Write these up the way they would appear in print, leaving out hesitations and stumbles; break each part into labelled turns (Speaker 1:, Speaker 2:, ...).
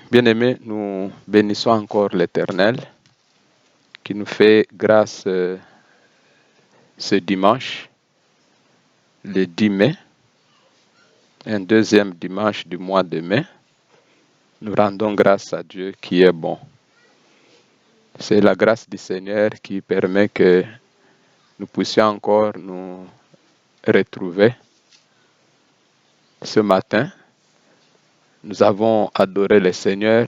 Speaker 1: Bien-aimés, nous bénissons encore l'Éternel qui nous fait grâce ce dimanche, le 10 mai, un deuxième dimanche du mois de mai. Nous rendons grâce à Dieu qui est bon. C'est la grâce du Seigneur qui permet que nous puissions encore nous retrouver. Ce matin, nous avons adoré le Seigneur.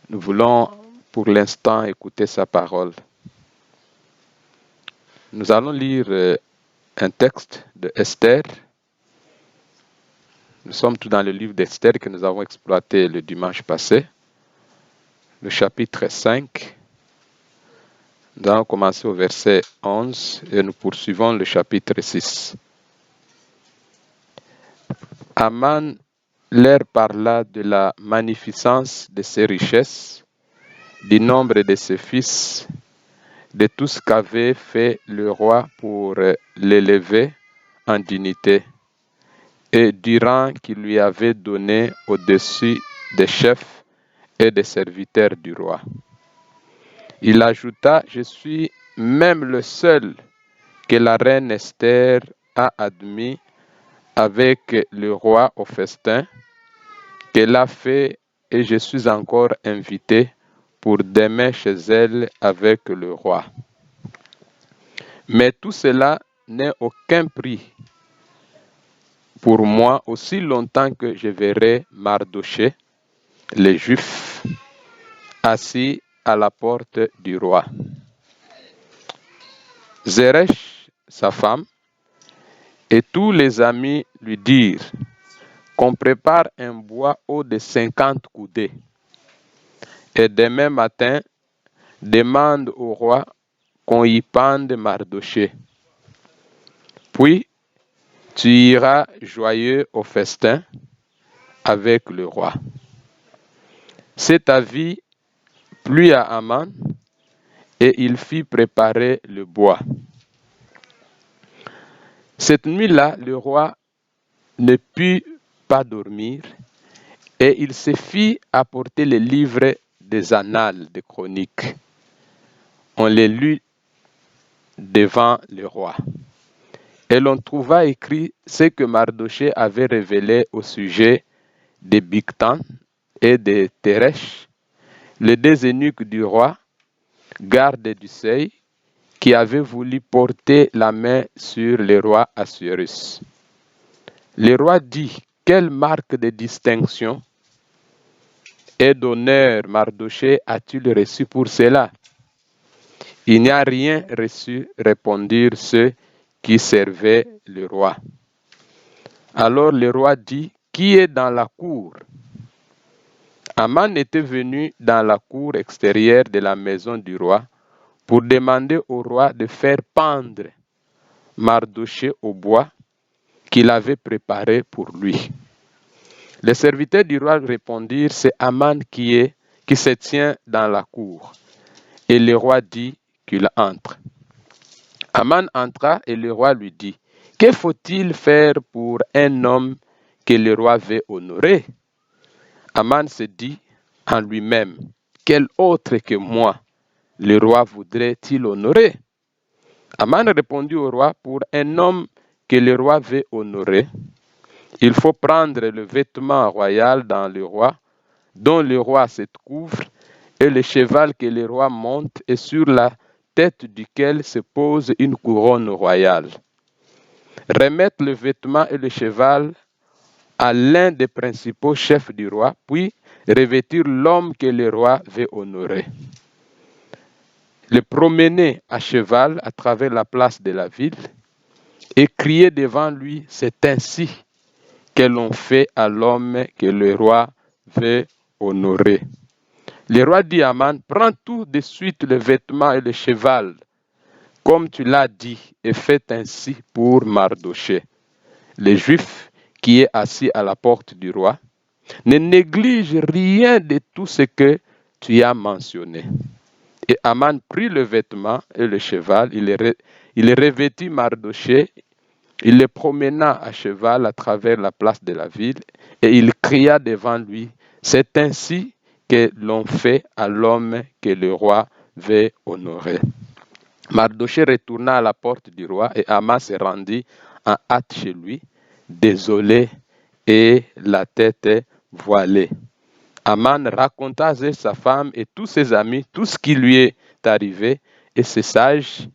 Speaker 1: Nous voulons pour l'instant écouter sa parole. Nous allons lire un texte de Esther. Nous sommes tous dans le livre d'Esther que nous avons exploité le dimanche passé, le chapitre 5. Nous allons commencer au verset 11 et nous poursuivons le chapitre 6. Aman leur parla de la magnificence de ses richesses, du nombre de ses fils, de tout ce qu'avait fait le roi pour l'élever en dignité, et du rang qu'il lui avait donné au-dessus des chefs et des serviteurs du roi. Il ajouta, je suis même le seul que la reine Esther a admis avec le roi au festin qu'elle a fait, et je suis encore invité pour demain chez elle avec le roi. Mais tout cela n'est aucun prix pour moi aussi longtemps que je verrai Mardochée, les Juifs, assis à la porte du roi. Zeresh, sa femme, et tous les amis lui dirent qu'on prépare un bois haut de 50 coudées. Et demain matin, demande au roi qu'on y pende Mardochée. Puis, tu iras joyeux au festin avec le roi. Cet avis plut à Aman, et il fit préparer le bois. Cette nuit-là, le roi ne put pas dormir, et il se fit apporter les livres des annales des chroniques. On les lut devant le roi. Et l'on trouva écrit ce que Mardochée avait révélé au sujet de Bigtan et de Teresh, les deux eunuques du roi, gardes du seuil, qui avaient voulu porter la main sur le roi Assuérus. Le roi dit, quelle marque de distinction et d'honneur Mardochée a-t-il reçu pour cela? Il n'y a rien reçu, répondirent ceux qui servaient le roi. Alors le roi dit, qui est dans la cour? Aman était venu dans la cour extérieure de la maison du roi pour demander au roi de faire pendre Mardochée au bois qu'il avait préparé pour lui. Les serviteurs du roi répondirent, c'est Aman qui se tient dans la cour. Et le roi dit qu'il entre. Aman entra et le roi lui dit, que faut-il faire pour un homme que le roi veut honorer? Aman se dit en lui-même, quel autre que moi le roi voudrait-il honorer? Aman répondit au roi, pour un homme que le roi veut honorer, il faut prendre le vêtement royal dont le roi se couvre, et le cheval que le roi monte, et sur la tête duquel se pose une couronne royale. Remettre le vêtement et le cheval à l'un des principaux chefs du roi, puis revêtir l'homme que le roi veut honorer. Le promener à cheval à travers la place de la ville et crier devant lui, c'est ainsi que l'on fait à l'homme que le roi veut honorer. Le roi dit à Aman, prends tout de suite le vêtement et le cheval, comme tu l'as dit, et fais ainsi pour Mardochée. Le Juif qui est assis à la porte du roi, ne néglige rien de tout ce que tu as mentionné. Et Aman prit le vêtement et le cheval, il revêtit Mardochée, il le promena à cheval à travers la place de la ville, et il cria devant lui, c'est ainsi que l'on fait à l'homme que le roi veut honorer. Mardochée retourna à la porte du roi et Haman se rendit en hâte chez lui, désolé et la tête voilée. Haman raconta à sa femme et tous ses amis tout ce qui lui est arrivé, et ses sages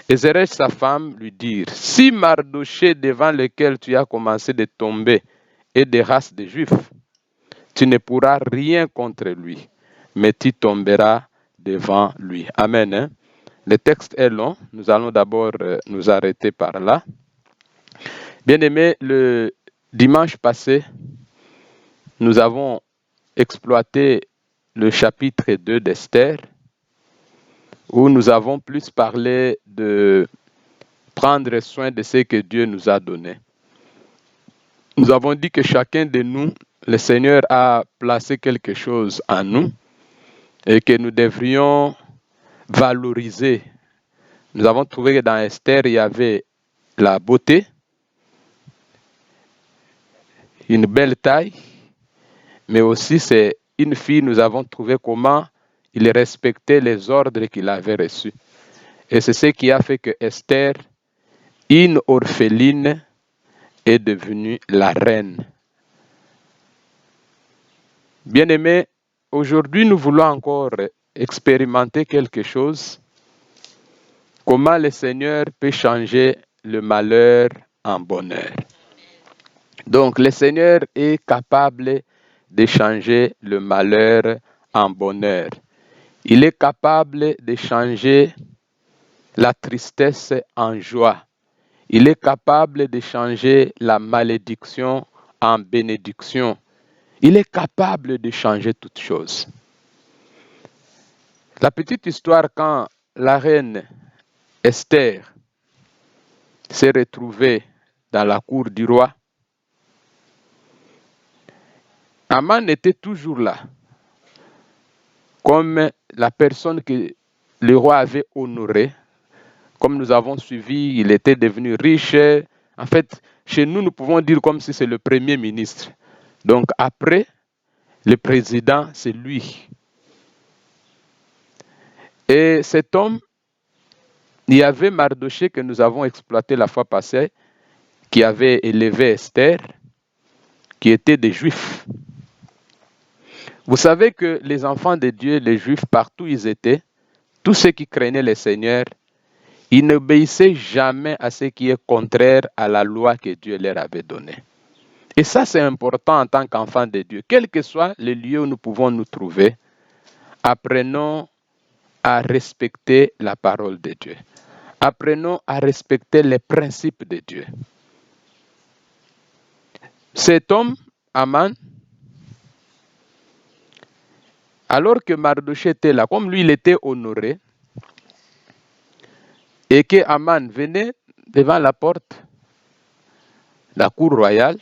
Speaker 1: et Zeresh, sa femme, lui dirent, si Mardochée devant lequel tu as commencé de tomber est de race de Juifs, tu ne pourras rien contre lui, mais tu tomberas devant lui. Amen. Hein? Le texte est long, nous allons d'abord nous arrêter par là. Bien-aimés, le dimanche passé, nous avons exploité le chapitre 2 d'Esther, où nous avons plus parlé de prendre soin de ce que Dieu nous a donné. Nous avons dit que chacun de nous, le Seigneur a placé quelque chose en nous et que nous devrions valoriser. Nous avons trouvé que dans Esther, il y avait la beauté, une belle taille, mais aussi c'est une fille, nous avons trouvé comment il respectait les ordres qu'il avait reçus. Et c'est ce qui a fait que Esther, une orpheline, est devenue la reine. Bien-aimés, aujourd'hui nous voulons encore expérimenter quelque chose. Comment le Seigneur peut changer le malheur en bonheur. Donc le Seigneur est capable de changer le malheur en bonheur. Il est capable de changer la tristesse en joie. Il est capable de changer la malédiction en bénédiction. Il est capable de changer toutes choses. La petite histoire, quand la reine Esther s'est retrouvée dans la cour du roi, Haman était toujours là, comme la personne que le roi avait honorée. Comme nous avons suivi, il était devenu riche. En fait, chez nous, nous pouvons dire comme si c'est le premier ministre. Donc après, le président, c'est lui. Et cet homme, il y avait Mardochée que nous avons exploité la fois passée, qui avait élevé Esther, qui était des Juifs. Vous savez que les enfants de Dieu, les Juifs, partout où ils étaient, tous ceux qui craignaient le Seigneur, ils n'obéissaient jamais à ce qui est contraire à la loi que Dieu leur avait donnée. Et ça, c'est important en tant qu'enfants de Dieu. Quel que soit le lieu où nous pouvons nous trouver, apprenons à respecter la parole de Dieu. Apprenons à respecter les principes de Dieu. Cet homme, Haman, alors que Mardochée était là, comme lui, il était honoré, et que Haman venait devant la porte, la cour royale,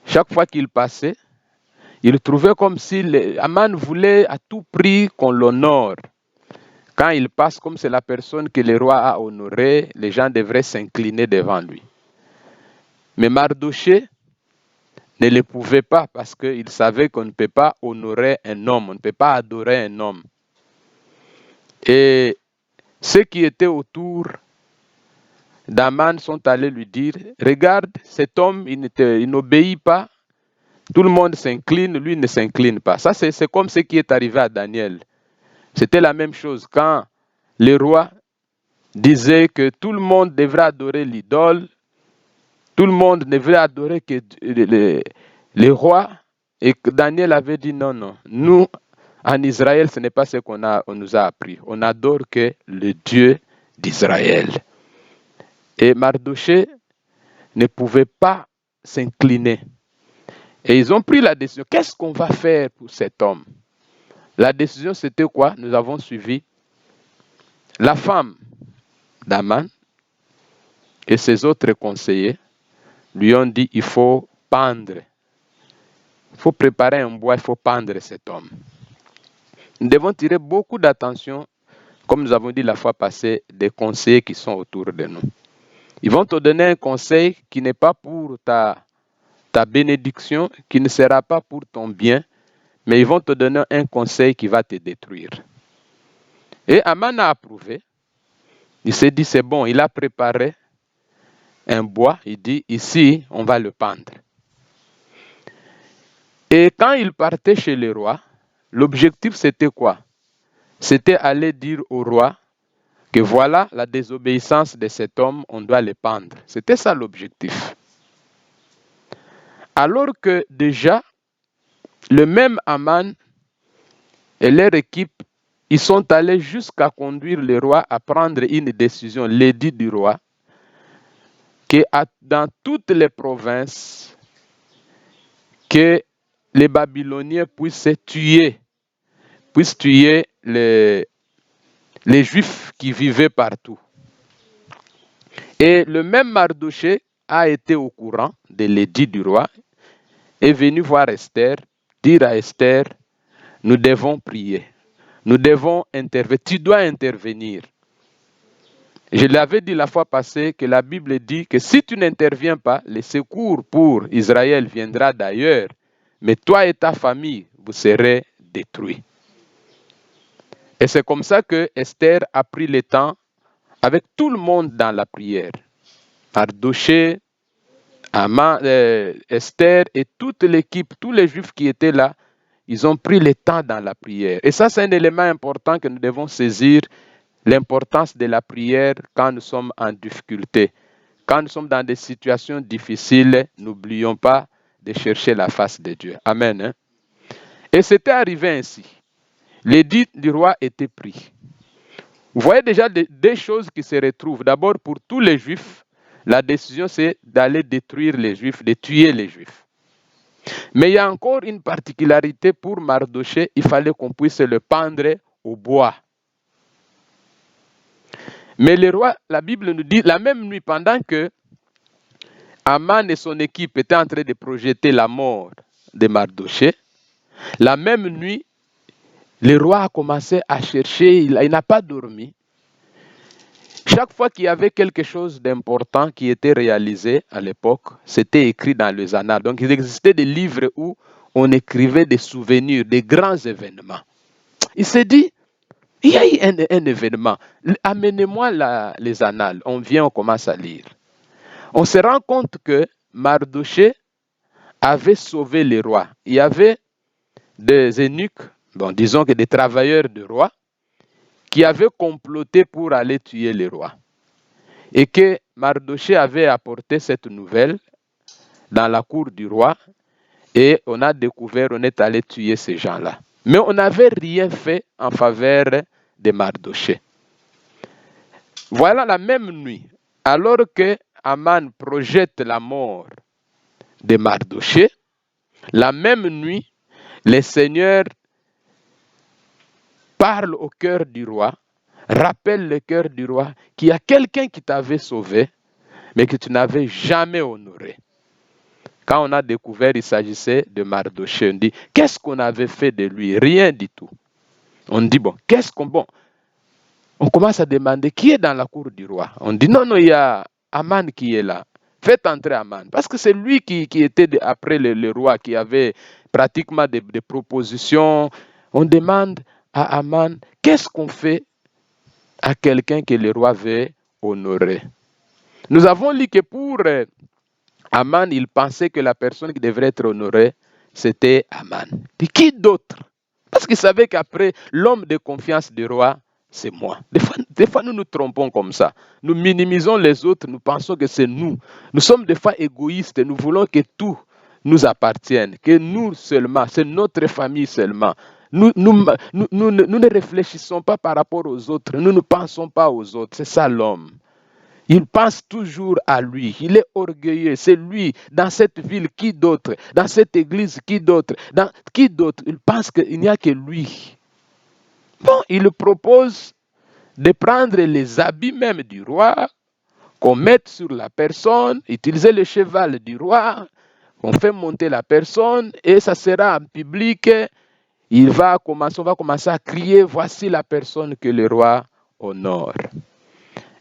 Speaker 1: chaque fois qu'il passait, il trouvait comme si Haman voulait à tout prix qu'on l'honore. Quand il passe, comme c'est la personne que le roi a honorée, les gens devraient s'incliner devant lui. Mais Mardochée ne le pouvait pas parce qu'il savait qu'on ne peut pas honorer un homme, on ne peut pas adorer un homme. Et ceux qui étaient autour d'Haman sont allés lui dire, regarde, cet homme, il n'obéit pas, tout le monde s'incline, lui ne s'incline pas. Ça, c'est comme ce qui est arrivé à Daniel. C'était la même chose quand le roi disait que tout le monde devrait adorer l'idole, tout le monde devrait adorer que le roi, et que Daniel avait dit non, non, nous, en Israël, ce n'est pas ce qu'on nous a appris. On adore que le Dieu d'Israël. Et Mardochée ne pouvait pas s'incliner. Et ils ont pris la décision. Qu'est-ce qu'on va faire pour cet homme? La décision, c'était quoi? Nous avons suivi la femme d'Haman et ses autres conseillers lui ont dit, il faut pendre. Il faut préparer un bois, il faut pendre cet homme. Nous devons tirer beaucoup d'attention, comme nous avons dit la fois passée, des conseillers qui sont autour de nous. Ils vont te donner un conseil qui n'est pas pour ta ta bénédiction qui ne sera pas pour ton bien, mais ils vont te donner un conseil qui va te détruire. Et Aman a approuvé. Il s'est dit, c'est bon, il a préparé un bois. Il dit, ici, on va le pendre. Et quand il partait chez le roi, l'objectif c'était quoi? C'était aller dire au roi que voilà la désobéissance de cet homme, on doit le pendre. C'était ça l'objectif. Alors que déjà, le même Aman et leur équipe, ils sont allés jusqu'à conduire le roi à prendre une décision, l'édit du roi, que dans toutes les provinces, que les Babyloniens puissent tuer les Juifs qui vivaient partout. Et le même Mardochée a été au courant de l'édit du roi, est venu voir Esther, dire à Esther, nous devons prier, nous devons intervenir, tu dois intervenir. Je l'avais dit la fois passée que la Bible dit que si tu n'interviens pas, le secours pour Israël viendra d'ailleurs, mais toi et ta famille, vous serez détruits. Et c'est comme ça que Esther a pris le temps avec tout le monde dans la prière. Mardochée, Esther et toute l'équipe, tous les Juifs qui étaient là, ils ont pris le temps dans la prière. Et ça, c'est un élément important que nous devons saisir, l'importance de la prière quand nous sommes en difficulté. Quand nous sommes dans des situations difficiles, n'oublions pas de chercher la face de Dieu. Amen. Hein? Et c'était arrivé ainsi. L'édit du roi était pris. Vous voyez déjà des choses qui se retrouvent. D'abord, pour tous les Juifs, la décision, c'est d'aller détruire les Juifs, de tuer les Juifs. Mais il y a encore une particularité pour Mardochée, il fallait qu'on puisse le pendre au bois. Mais le roi, la Bible nous dit, la même nuit, pendant que Aman et son équipe étaient en train de projeter la mort de Mardochée, la même nuit, le roi a commencé à chercher, il n'a pas dormi. Chaque fois qu'il y avait quelque chose d'important qui était réalisé à l'époque, c'était écrit dans les annales. Donc il existait des livres où on écrivait des souvenirs, des grands événements. Il s'est dit, il y a eu un événement, amenez-moi les annales. On vient, on commence à lire. On se rend compte que Mardochée avait sauvé le roi. Il y avait des eunuques, bon, disons que des travailleurs du roi, qui avaient comploté pour aller tuer le roi. Et que Mardochée avait apporté cette nouvelle dans la cour du roi, et on a découvert, on est allé tuer ces gens-là. Mais on n'avait rien fait en faveur de Mardochée. Voilà la même nuit, alors que Aman projette la mort de Mardochée, la même nuit, le Seigneur parle au cœur du roi, rappelle le cœur du roi qu'il y a quelqu'un qui t'avait sauvé, mais que tu n'avais jamais honoré. Quand on a découvert il s'agissait de Mardochée, on dit, qu'est-ce qu'on avait fait de lui? Rien du tout. On dit, bon, on commence à demander qui est dans la cour du roi. On dit, non, il y a Aman qui est là. Faites entrer Aman. Parce que c'est lui qui était après le roi, qui avait pratiquement des propositions. On demande à Aman, qu'est-ce qu'on fait à quelqu'un que le roi veut honorer? Nous avons lu que pour Aman, il pensait que la personne qui devrait être honorée, c'était Aman. Et qui d'autre? Parce qu'il savait qu'après, l'homme de confiance du roi, c'est moi. Des fois, nous nous trompons comme ça. Nous minimisons les autres, nous pensons que c'est nous. Nous sommes des fois égoïstes, nous voulons que tout nous appartienne, que nous seulement, c'est notre famille seulement. Nous ne réfléchissons pas par rapport aux autres, nous ne pensons pas aux autres. C'est ça l'homme. Il pense toujours à lui. Il est orgueilleux. C'est lui. Dans cette ville, qui d'autre? Dans cette église, qui d'autre? Qui d'autre? Il pense qu'il n'y a que lui. Bon, il propose de prendre les habits même du roi, qu'on mette sur la personne, utiliser le cheval du roi, qu'on fait monter la personne, et ça sera en public. On va commencer à crier, voici la personne que le roi honore.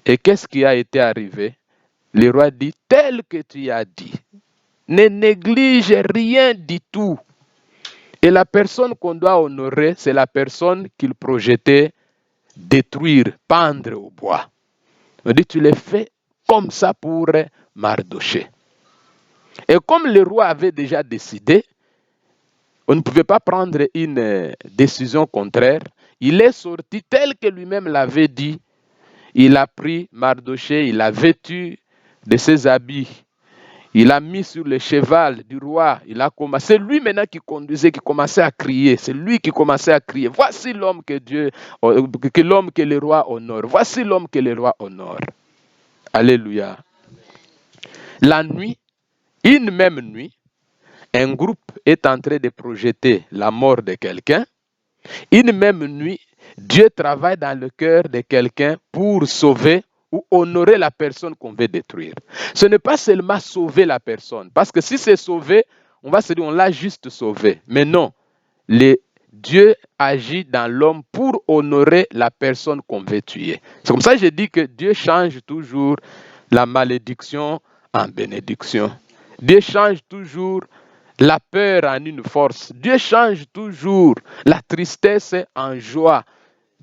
Speaker 1: Et qu'est-ce qui a été arrivé? Le roi dit, tel que tu as dit. ne néglige rien du tout. Et la personne qu'on doit honorer, c'est la personne qu'il projetait détruire, pendre au bois. On dit, tu l'as fait comme ça pour Mardochée. Et comme le roi avait déjà décidé, on ne pouvait pas prendre une décision contraire. Il est sorti tel que lui-même l'avait dit. Il a pris Mardochée, il l'a vêtu de ses habits. Il a mis sur le cheval du roi. C'est lui maintenant qui conduisait, qui commençait à crier. C'est lui qui commençait à crier. Voici l'homme que le roi honore. Voici l'homme que le roi honore. Alléluia. La nuit, une même nuit, un groupe est en train de projeter la mort de quelqu'un. Une même nuit, Dieu travaille dans le cœur de quelqu'un pour sauver ou honorer la personne qu'on veut détruire. Ce n'est pas seulement sauver la personne, parce que si c'est sauver, on va se dire on l'a juste sauvé. Mais non, Dieu agit dans l'homme pour honorer la personne qu'on veut tuer. C'est comme ça que je dis que Dieu change toujours la malédiction en bénédiction. Dieu change toujours la peur en une force. Dieu change toujours la tristesse en joie.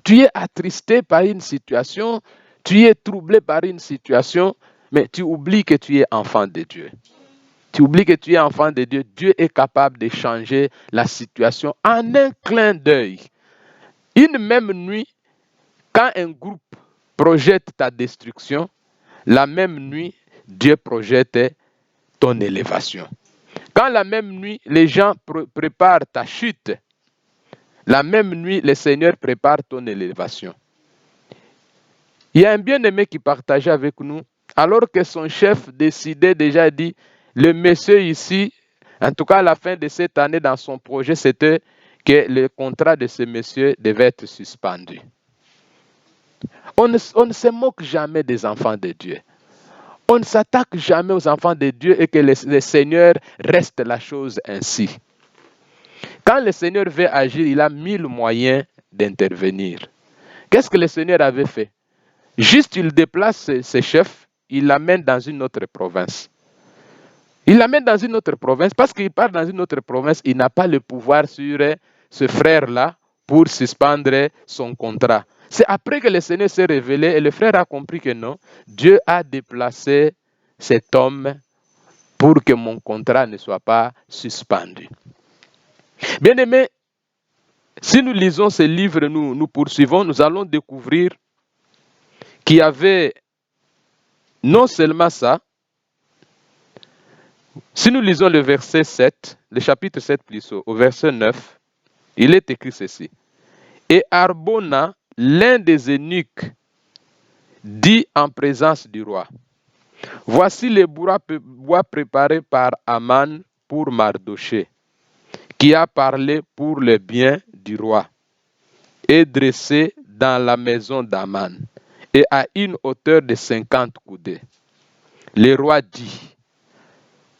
Speaker 1: Tu es attristé par une situation, tu es troublé par une situation, mais tu oublies que tu es enfant de Dieu. Tu oublies que tu es enfant de Dieu. Dieu est capable de changer la situation en un clin d'œil. Une même nuit, quand un groupe projette ta destruction, la même nuit, Dieu projette ton élévation. Quand la même nuit, les gens préparent ta chute, la même nuit, le Seigneur prépare ton élévation. Il y a un bien-aimé qui partageait avec nous, alors que son chef décidait déjà, dit, le monsieur ici, en tout cas à la fin de cette année, dans son projet, c'était que le contrat de ce monsieur devait être suspendu. On ne se moque jamais des enfants de Dieu. On ne s'attaque jamais aux enfants de Dieu et que le Seigneur reste la chose ainsi. Quand le Seigneur veut agir, il a 1000 moyens d'intervenir. Qu'est-ce que le Seigneur avait fait? Juste, il déplace ses chefs, il l'amène dans une autre province. Il l'amène dans une autre province parce qu'il part dans une autre province, il n'a pas le pouvoir sur ce frère-là pour suspendre son contrat. C'est après que le Seigneur s'est révélé et le frère a compris que non, Dieu a déplacé cet homme pour que mon contrat ne soit pas suspendu. Bien-aimés, si nous lisons ces livres, nous poursuivons, nous allons découvrir qu'il y avait non seulement ça. Si nous lisons le verset 7, le chapitre 7 plutôt, au verset 9, il est écrit ceci. Et Arbona, l'un des eunuques, dit en présence du roi, voici les bois préparés par Aman pour Mardochée, qui a parlé pour le bien du roi, et dressé dans la maison d'Aman, et à une hauteur de 50 coudées. Le roi dit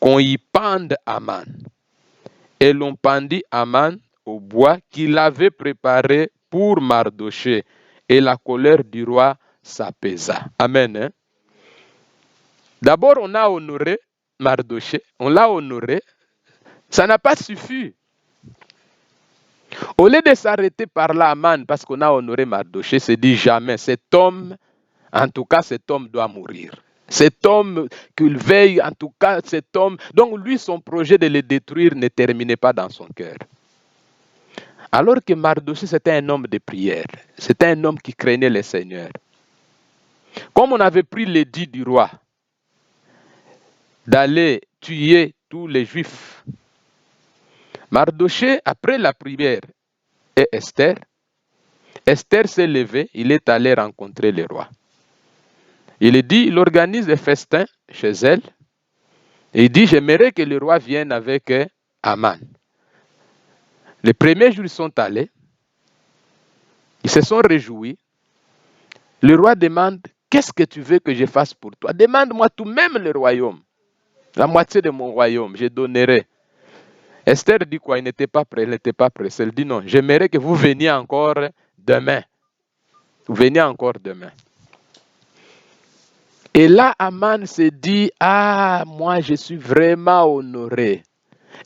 Speaker 1: qu'on y pende Aman. Et l'on pendit Aman au bois qu'il avait préparé pour Mardochée. Et la colère du roi s'apaisa. Amen. Hein? D'abord, on a honoré Mardochée. On l'a honoré. Ça n'a pas suffi. Au lieu de s'arrêter par là, Aman, parce qu'on a honoré Mardochée, c'est dit jamais. Cet homme, en tout cas, cet homme doit mourir. Cet homme qu'il veille, en tout cas, cet homme. Donc, lui, son projet de le détruire ne terminait pas dans son cœur. Alors que Mardochée, c'était un homme de prière. C'était un homme qui craignait le Seigneur. Comme on avait pris l'édit du roi d'aller tuer tous les Juifs, Mardochée, après la prière, et Esther s'est levée, il est allé rencontrer le roi. Il organise des festins chez elle. Et il dit, j'aimerais que le roi vienne avec Aman. Les premiers jours, ils sont allés. Ils se sont réjouis. Le roi demande, qu'est-ce que tu veux que je fasse pour toi? Demande-moi tout, même le royaume. La moitié de mon royaume, je donnerai. Esther dit quoi? Il n'était pas prêt, elle n'était pas pressée. Elle dit non, j'aimerais que vous veniez encore demain. Vous veniez encore demain. Et là, Aman se dit, ah, moi, je suis vraiment honoré.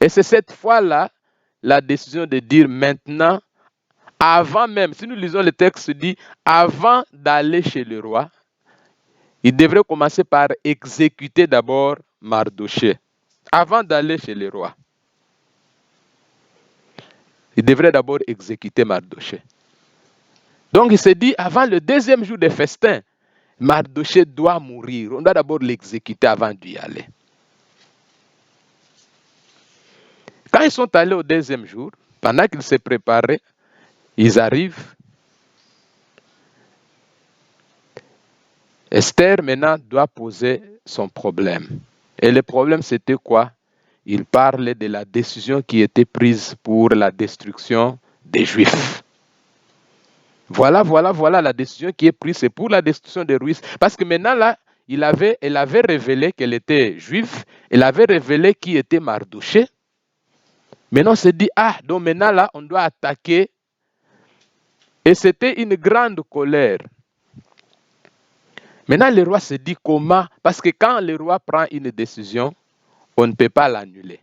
Speaker 1: Et c'est cette fois-là, la décision de dire maintenant, avant même, si nous lisons le texte, dit, avant d'aller chez le roi, il devrait commencer par exécuter d'abord Mardoché. Avant d'aller chez le roi, il devrait d'abord exécuter Mardoché. Donc il se dit, avant le deuxième jour des festins, Mardoché doit mourir. On doit d'abord l'exécuter avant d'y aller. Quand ils sont allés au deuxième jour, pendant qu'ils se préparaient, ils arrivent. Esther maintenant doit poser son problème. Et le problème c'était quoi? Il parle de la décision qui était prise pour la destruction des Juifs. Voilà la décision qui est prise, c'est pour la destruction des Juifs. Parce que maintenant là, elle avait révélé qu'elle était juive, elle avait révélé qui était Mardoché. Maintenant on se dit, ah, donc maintenant là, on doit attaquer. Et c'était une grande colère. Maintenant le roi se dit comment? Parce que quand le roi prend une décision, on ne peut pas l'annuler.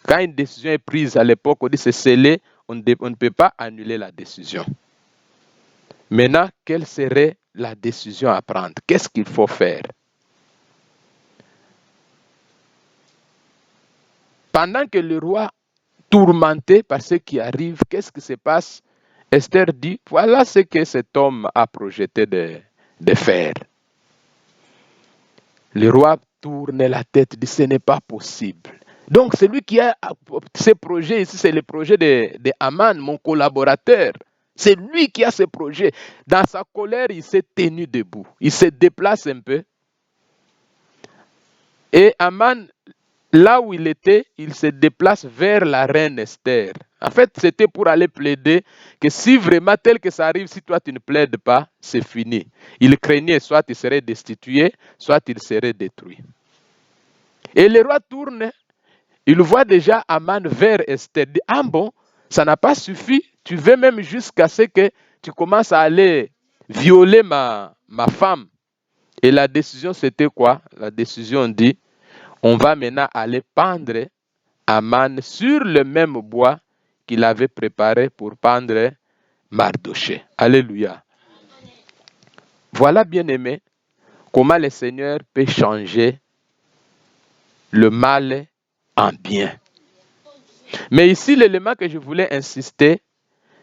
Speaker 1: Quand une décision est prise à l'époque, on dit c'est scellé, on ne peut pas annuler la décision. Maintenant, quelle serait la décision à prendre? Qu'est-ce qu'il faut faire? Pendant que le roi, tourmenté par ce qui arrive, qu'est-ce qui se passe? Esther dit, voilà ce que cet homme a projeté de faire. Le roi tourne la tête, dit, ce n'est pas possible. Donc, celui qui a ce projet ici, c'est le projet de Aman, mon collaborateur. C'est lui qui a ce projet. Dans sa colère, il s'est tenu debout. Il se déplace un peu. Et Aman, là où il était, il se déplace vers la reine Esther. En fait, c'était pour aller plaider que si vraiment tel que ça arrive, si toi tu ne plaides pas, c'est fini. Il craignait soit il serait destitué, soit il serait détruit. Et le roi tourne, il voit déjà Aman vers Esther. Il dit, ah bon, ça n'a pas suffi, tu veux même jusqu'à ce que tu commences à aller violer ma femme. Et la décision c'était quoi? La décision dit, on va maintenant aller pendre Aman sur le même bois qu'il avait préparé pour pendre Mardoché. Alléluia. Voilà, bien aimé, comment le Seigneur peut changer le mal en bien. Mais ici, l'élément que je voulais insister,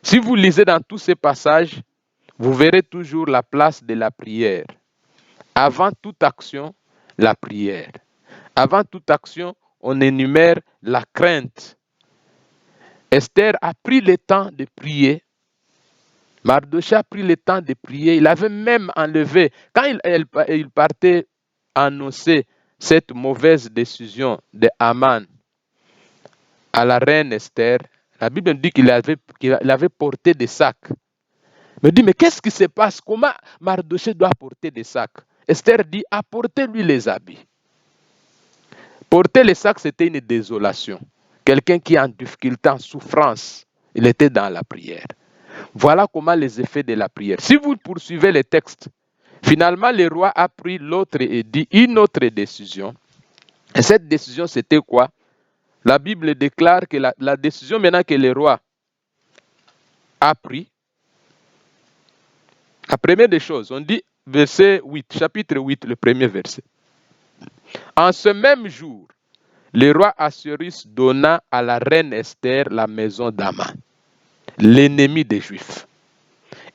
Speaker 1: si vous lisez dans tous ces passages, vous verrez toujours la place de la prière. Avant toute action, la prière. Avant toute action, on énumère la crainte. Esther a pris le temps de prier. Mardoché a pris le temps de prier. Il avait même enlevé, quand il partait annoncer cette mauvaise décision de Haman à la reine Esther, la Bible dit qu'il avait porté des sacs. Il me dit, mais qu'est-ce qui se passe? Comment Mardoché doit porter des sacs? Esther dit, apportez-lui les habits. Porter les sacs, c'était une désolation. Quelqu'un qui est en difficulté, en souffrance, il était dans la prière. Voilà comment les effets de la prière. Si vous poursuivez les textes, finalement, le roi a pris l'autre et dit une autre décision. Et cette décision, c'était quoi? La Bible déclare que la décision maintenant que le roi a pris, la première des choses, on dit verset 8, chapitre 8, le premier verset. En ce même jour, le roi Assuérus donna à la reine Esther la maison d'Aman, l'ennemi des Juifs.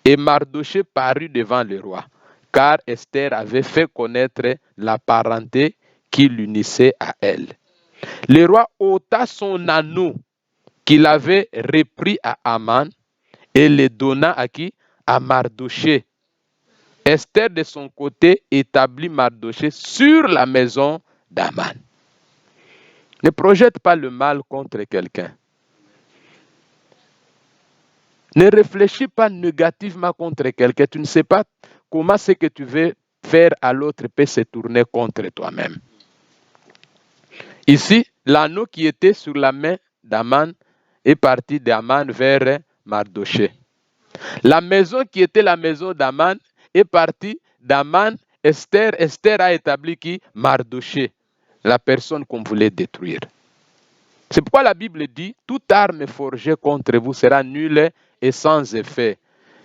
Speaker 1: Et Mardoché parut devant le roi, car Esther avait fait connaître la parenté qui l'unissait à elle. Le roi ôta son anneau qu'il avait repris à Aman et le donna à qui? À Mardoché. Esther, de son côté, établit Mardoché sur la maison d'Aman. Ne projette pas le mal contre quelqu'un. Ne réfléchis pas négativement contre quelqu'un. Tu ne sais pas comment ce que tu veux faire à l'autre peut se tourner contre toi-même. Ici, l'anneau qui était sur la main d'Aman est parti d'Aman vers Mardoché. La maison qui était la maison d'Aman est partie d'Aman Esther, Esther a établi qui? Mardoché, la personne qu'on voulait détruire. C'est pourquoi la Bible dit, toute arme forgée contre vous sera nulle et sans effet.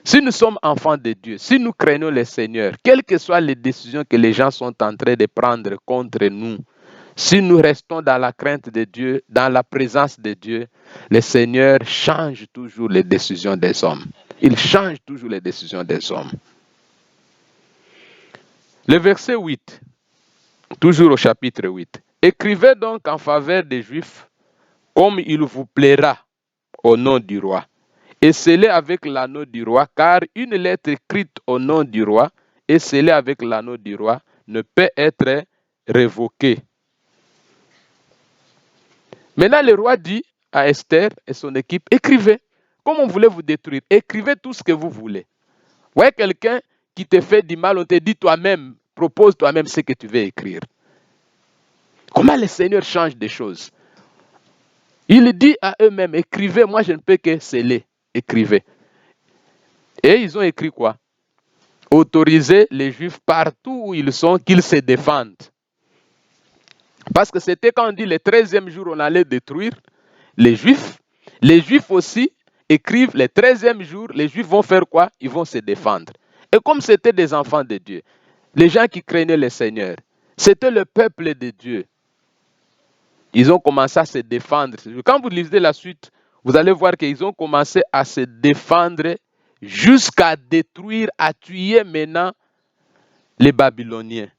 Speaker 1: Si nous sommes enfants de Dieu, si nous craignons le Seigneur, quelles que soient les décisions que les gens sont en train de prendre contre nous, si nous restons dans la crainte de Dieu, dans la présence de Dieu, le Seigneur change toujours les décisions des hommes. Il change toujours les décisions des hommes. Le verset 8, toujours au chapitre 8. Écrivez donc en faveur des Juifs comme il vous plaira au nom du roi. Et scellez avec l'anneau du roi, car une lettre écrite au nom du roi et scellée avec l'anneau du roi ne peut être révoquée. Maintenant, le roi dit à Esther et son équipe, écrivez. Comme on voulait vous détruire, écrivez tout ce que vous voulez. Vous voyez quelqu'un qui te fait du mal, on te dit toi-même, propose toi-même ce que tu veux écrire. Comment le Seigneur change des choses? Il dit à eux-mêmes, écrivez, moi je ne peux que sceller, écrivez. Et ils ont écrit quoi? Autoriser les Juifs partout où ils sont, qu'ils se défendent. Parce que c'était quand on dit le 13e jour, on allait détruire les Juifs. Les Juifs aussi écrivent le 13e jour, les Juifs vont faire quoi? Ils vont se défendre. Et comme c'était des enfants de Dieu, les gens qui craignaient le Seigneur, c'était le peuple de Dieu. Ils ont commencé à se défendre. Quand vous lisez la suite, vous allez voir qu'ils ont commencé à se défendre jusqu'à détruire, à tuer maintenant les Babyloniens.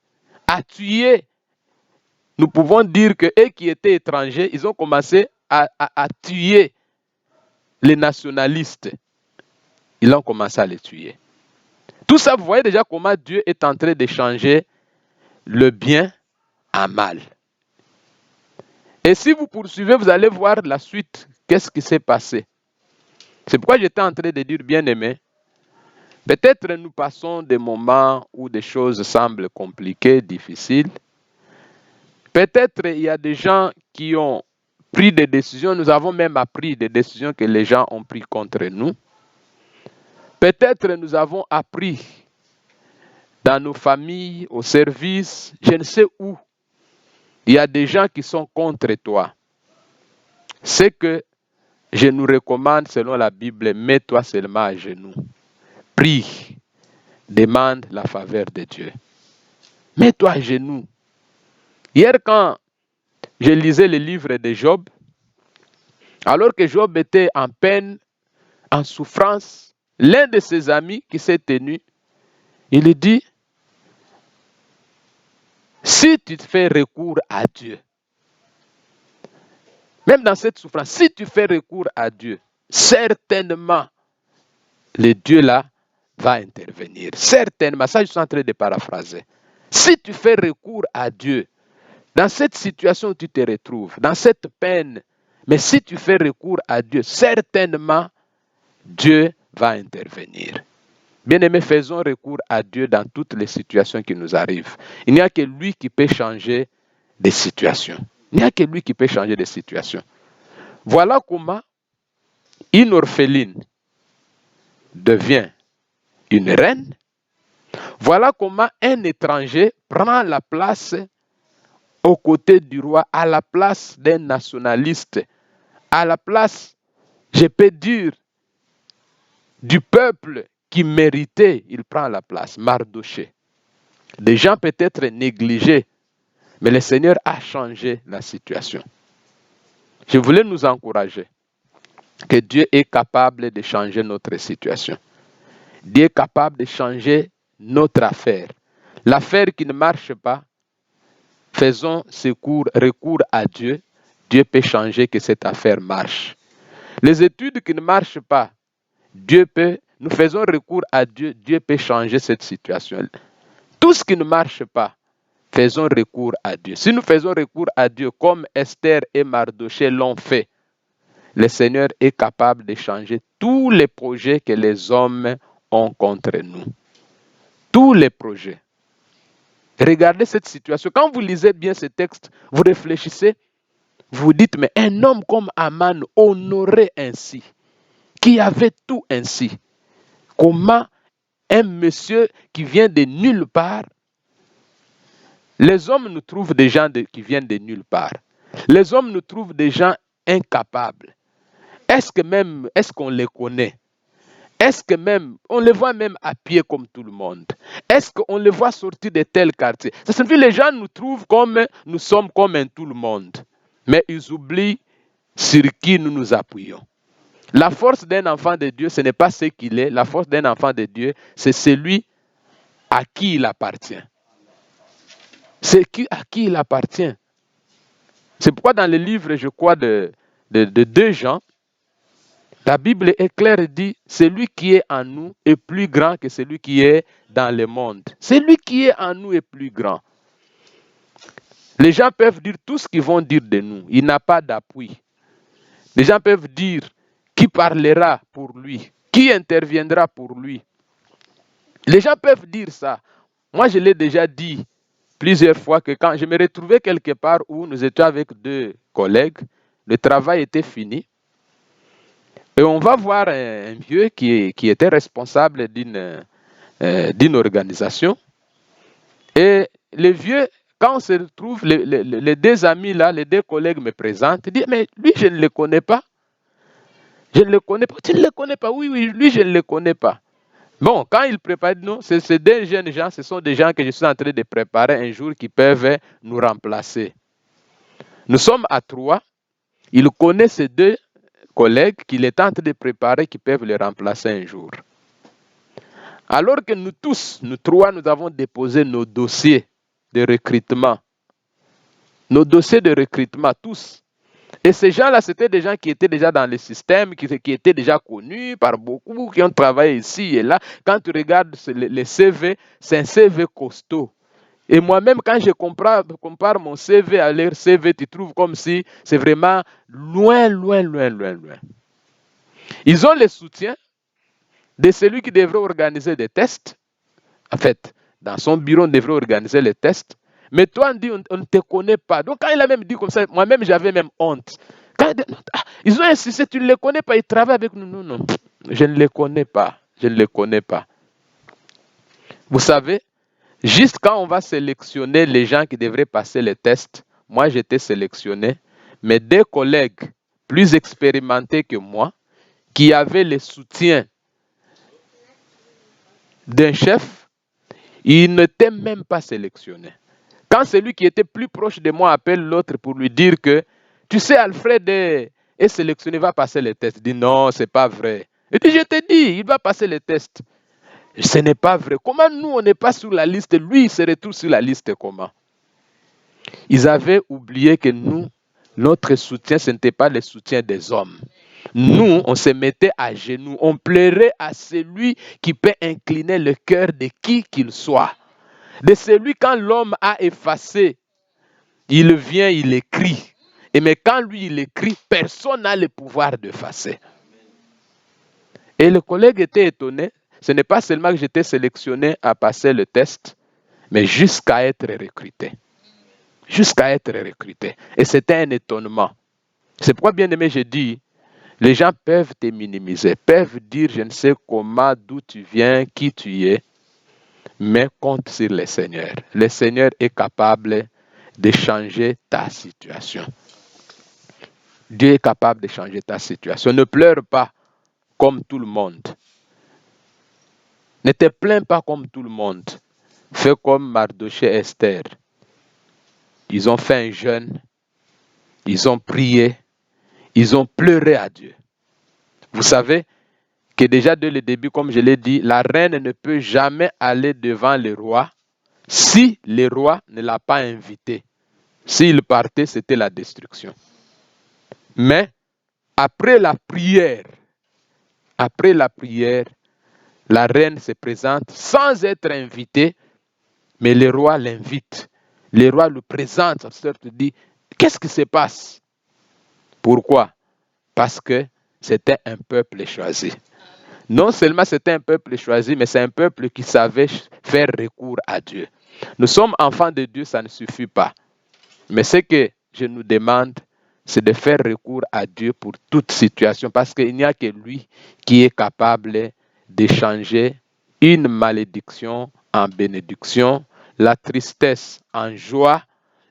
Speaker 1: À tuer, nous pouvons dire que eux qui étaient étrangers, ils ont commencé à tuer les nationalistes. Ils ont commencé à les tuer. Tout ça, vous voyez déjà comment Dieu est en train de changer le bien en mal. Et si vous poursuivez, vous allez voir la suite. Qu'est-ce qui s'est passé? C'est pourquoi j'étais en train de dire, bien-aimé, peut-être nous passons des moments où des choses semblent compliquées, difficiles. Peut-être il y a des gens qui ont pris des décisions. Nous avons même appris des décisions que les gens ont prises contre nous. Peut-être nous avons appris dans nos familles, au service, je ne sais où. Il y a des gens qui sont contre toi. Ce que je nous recommande selon la Bible, mets-toi seulement à genoux. Prie, demande la faveur de Dieu. Mets-toi à genoux. Hier, quand je lisais le livre de Job, alors que Job était en peine, en souffrance, l'un de ses amis qui s'est tenu, il lui dit, si tu fais recours à Dieu, même dans cette souffrance, si tu fais recours à Dieu, certainement, le Dieu là va intervenir. Certainement, ça je suis en train de paraphraser. Si tu fais recours à Dieu, dans cette situation où tu te retrouves, dans cette peine, mais si tu fais recours à Dieu, certainement, Dieu va intervenir. Bien-aimés, faisons recours à Dieu dans toutes les situations qui nous arrivent. Il n'y a que lui qui peut changer des situations. Il n'y a que lui qui peut changer des situations. Voilà comment une orpheline devient une reine. Voilà comment un étranger prend la place aux côtés du roi, à la place d'un nationaliste, à la place, je peux dire, du peuple qui méritait, il prend la place, Mardoché. Des gens peut-être négligés, mais le Seigneur a changé la situation. Je voulais nous encourager que Dieu est capable de changer notre situation. Dieu est capable de changer notre affaire. L'affaire qui ne marche pas, faisons recours à Dieu. Dieu peut changer que cette affaire marche. Les études qui ne marchent pas, nous faisons recours à Dieu. Dieu peut changer cette situation. Tout ce qui ne marche pas, faisons recours à Dieu. Si nous faisons recours à Dieu comme Esther et Mardoché l'ont fait, le Seigneur est capable de changer tous les projets que les hommes ont contre nous. Tous les projets. Regardez cette situation. Quand vous lisez bien ce texte, vous réfléchissez, vous dites, mais un homme comme Aman honoré ainsi, qui avait tout ainsi, comment un monsieur qui vient de nulle part Les hommes nous trouvent des gens qui viennent de nulle part. Les hommes nous trouvent des gens incapables. Est-ce qu'on les connaît? Est-ce que même, on les voit même à pied comme tout le monde? Est-ce qu'on les voit sortir de tel quartier? Ça signifie que les gens nous trouvent comme nous sommes comme un tout le monde. Mais ils oublient sur qui nous nous appuyons. La force d'un enfant de Dieu, ce n'est pas ce qu'il est. La force d'un enfant de Dieu, c'est celui à qui il appartient. C'est à qui il appartient. C'est pourquoi dans le livre, je crois, de 2 Jean, la Bible est claire et dit, celui qui est en nous est plus grand que celui qui est dans le monde. Celui qui est en nous est plus grand. Les gens peuvent dire tout ce qu'ils vont dire de nous. Il n'a pas d'appui. Les gens peuvent dire qui parlera pour lui, qui interviendra pour lui. Les gens peuvent dire ça. Moi, je l'ai déjà dit plusieurs fois que quand je me retrouvais quelque part où nous étions avec 2 collègues, le travail était fini. Et on va voir un vieux qui était responsable d'une organisation. Et le vieux, quand on se retrouve, les 2 amis là, les 2 collègues me présentent, disent, mais lui, je ne le connais pas. Je ne le connais pas. Tu ne le connais pas? Oui, lui, je ne le connais pas. Bon, quand ils préparent, non, ces 2 jeunes gens, ce sont des gens que je suis en train de préparer un jour qui peuvent nous remplacer. Nous sommes à 3. Il connaît ces 2 collègues qu'il est en train de préparer qui peuvent les remplacer un jour. Alors que nous tous, nous 3, nous avons déposé nos dossiers de recrutement. Nos dossiers de recrutement, tous. Et ces gens-là, c'était des gens qui étaient déjà dans le système, qui étaient déjà connus par beaucoup, qui ont travaillé ici et là. Quand tu regardes les CV, c'est un CV costaud. Et moi-même, quand je compare mon CV à leur CV, tu trouves comme si c'est vraiment loin, loin, loin, loin, loin. Ils ont le soutien de celui qui devrait organiser des tests. En fait, dans son bureau, on devrait organiser les tests. Mais toi, on dit, on ne te connaît pas. Donc, quand il a même dit comme ça, moi-même, j'avais même honte. Quand ils ont insisté, tu ne les connais pas, ils travaillent avec nous. Non, non, je ne les connais pas. Je ne les connais pas. Vous savez, juste quand on va sélectionner les gens qui devraient passer les tests, moi, j'étais sélectionné, mais 2 collègues plus expérimentés que moi, qui avaient le soutien d'un chef, ils n'étaient même pas sélectionnés. Quand celui qui était plus proche de moi appelle l'autre pour lui dire que, tu sais, Alfred est sélectionné, va passer les tests. Il dit non, c'est pas vrai. Il dit, je te dis, il va passer les tests. Ce n'est pas vrai. Comment nous, on n'est pas sur la liste? Lui, il se retrouve sur la liste comment? Ils avaient oublié que nous, notre soutien, ce n'était pas le soutien des hommes. Nous, on se mettait à genoux. On plairait à celui qui peut incliner le cœur de qui qu'il soit. De celui quand l'homme a effacé, il vient, il écrit. Mais quand lui, il écrit, personne n'a le pouvoir d'effacer. Et le collègue était étonné. Ce n'est pas seulement que j'étais sélectionné à passer le test, mais jusqu'à être recruté. Jusqu'à être recruté. Et c'était un étonnement. C'est pourquoi, bien aimé, j'ai dit, les gens peuvent te minimiser, peuvent dire je ne sais comment, d'où tu viens, qui tu es, mais compte sur le Seigneur. Le Seigneur est capable de changer ta situation. Dieu est capable de changer ta situation. Ne pleure pas comme tout le monde. Ne te plains pas comme tout le monde. Fais comme Mardochée et Esther. Ils ont fait un jeûne, ils ont prié, ils ont pleuré à Dieu. Vous savez que déjà dès le début, comme je l'ai dit, la reine ne peut jamais aller devant le roi si le roi ne l'a pas invité. S'il partait, c'était la destruction. Mais après la prière, la reine se présente sans être invitée, mais le roi l'invite. Le roi le présente, sa sœur te dit, qu'est-ce qui se passe? Pourquoi? Parce que c'était un peuple choisi. Non seulement c'était un peuple choisi, mais c'est un peuple qui savait faire recours à Dieu. Nous sommes enfants de Dieu, ça ne suffit pas. Mais ce que je nous demande, c'est de faire recours à Dieu pour toute situation, parce qu'il n'y a que lui qui est capable de changer une malédiction en bénédiction, la tristesse en joie,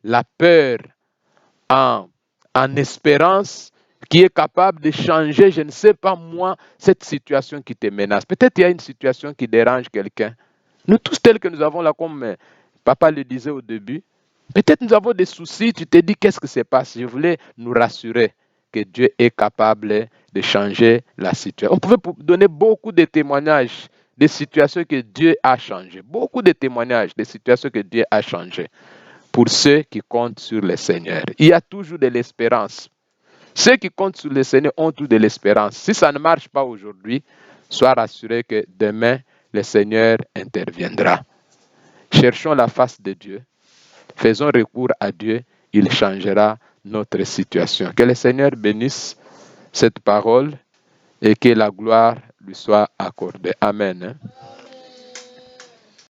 Speaker 1: la peur en espérance, qui est capable de changer, je ne sais pas moi, cette situation qui te menace. Peut-être il y a une situation qui dérange quelqu'un. Nous tous tels que nous avons là, comme papa le disait au début, peut-être nous avons des soucis, tu te dis qu'est-ce qui se passe. Je voulais nous rassurer que Dieu est capable de changer la situation. On pouvait donner beaucoup de témoignages des situations que Dieu a changées. Beaucoup de témoignages des situations que Dieu a changées pour ceux qui comptent sur le Seigneur. Il y a toujours de l'espérance. Ceux qui comptent sur le Seigneur ont toujours de l'espérance. Si ça ne marche pas aujourd'hui, sois rassuré que demain, le Seigneur interviendra. Cherchons la face de Dieu. Faisons recours à Dieu. Il changera notre situation. Que le Seigneur bénisse cette parole et que la gloire lui soit accordée. Amen.